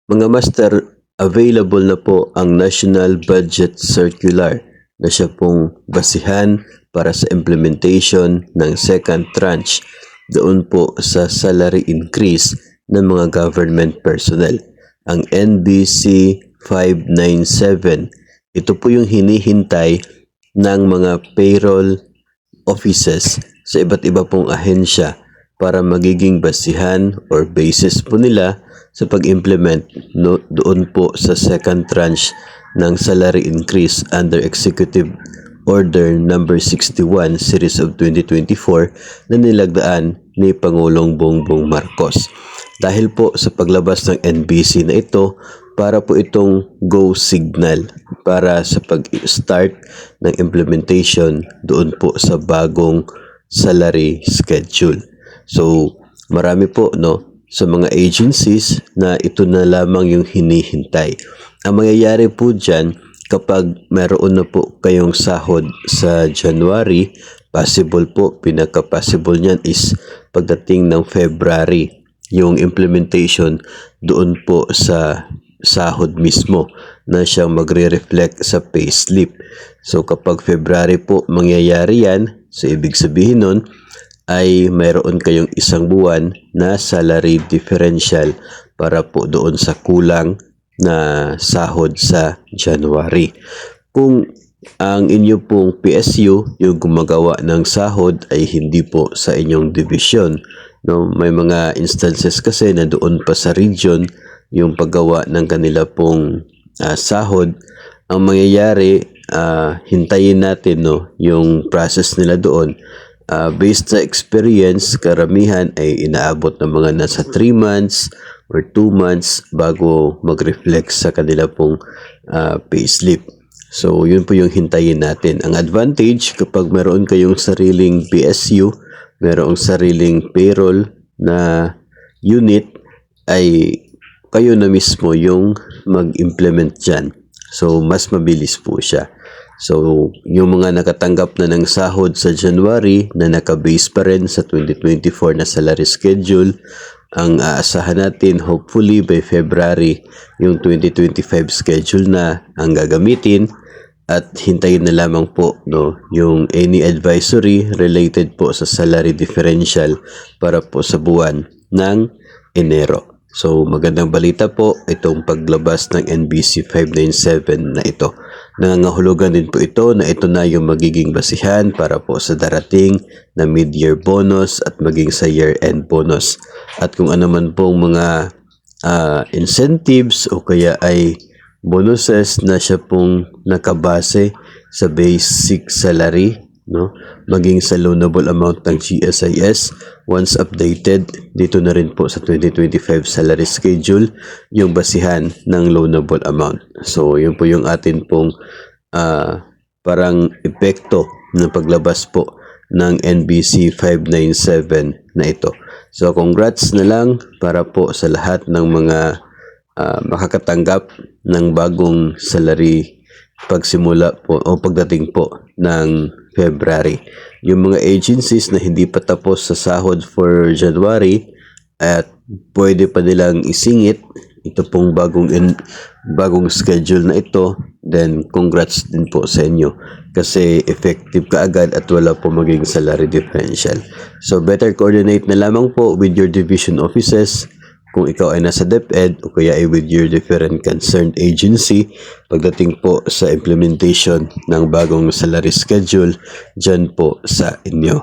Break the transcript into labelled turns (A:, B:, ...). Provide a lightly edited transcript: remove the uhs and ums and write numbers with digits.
A: Mga master, available na po ang National Budget Circular na siya pong basihan para sa implementation ng second tranche doon po sa salary increase ng mga government personnel. Ang NBC 597, ito po yung hinihintay ng mga payroll offices sa iba't iba pong ahensya para magiging basihan or basis po nila sa pag-implement doon po sa second tranche ng salary increase under Executive Order number 61 Series of 2024 na nilagdaan ni Pangulong Bongbong Marcos. Dahil po sa paglabas ng NBC na ito, para po itong go signal para sa pag-start ng implementation doon po sa bagong salary schedule. So, marami po sa mga agencies na ito na lamang yung hinihintay. Ang mangyayari po dyan, kapag meron na po kayong sahod sa January, possible po, pinaka-possible niyan is pagdating ng February, yung implementation doon po sa sahod mismo na siyang magre-reflect sa payslip. So kapag February po mangyayari yan, so ibig sabihin nun ay mayroon kayong isang buwan na salary differential para po doon sa kulang na sahod sa January. Kung ang inyo pong PSU, yung gumagawa ng sahod ay hindi po sa inyong division, may mga instances kasi na doon pa sa region yung paggawa ng kanila pong sahod. Ang mangyayari, hintayin natin yung process nila doon. Based sa experience, karamihan ay inaabot ng mga nasa 3 months or 2 months bago mag-reflect sa kanila pong payslip. So, yun po yung hintayin natin. Ang advantage, kapag meron kayong sariling PSU, merong sariling payroll na unit, ay kayo na mismo yung mag-implement dyan. So, mas mabilis po siya. So, yung mga nakatanggap na ng sahod sa January na nakabase pa rin sa 2024 na salary schedule, ang aasahan natin hopefully by February yung 2025 schedule na ang gagamitin at hintayin na lamang po yung any advisory related po sa salary differential para po sa buwan ng Enero. So, magandang balita po itong paglabas ng NBC 597 na ito. Nangangahulugan din po ito na ito na yung magiging basihan para po sa darating na mid-year bonus at maging sa year-end bonus. At kung ano man pong mga incentives o kaya ay bonuses na siya pong nakabase sa basic salary, maging sa loanable amount ng GSIS, once updated, dito na rin po sa 2025 salary schedule, yung basihan ng loanable amount. So, yun po yung atin pong parang epekto ng paglabas po ng NBC 597 na ito. So, congrats na lang para po sa lahat ng mga makakatanggap ng bagong salary pagsimula po o pagdating po ng February. Yung mga agencies na hindi pa tapos sa sahod for January at pwede pa nilang isingit ito pong bagong schedule na ito, then congrats din po sa inyo kasi effective kaagad at wala po maging salary differential. So better coordinate na lamang po with your division offices kung ikaw ay nasa DepEd o kaya ay with your different concerned agency pagdating po sa implementation ng bagong salary schedule dyan po sa inyo.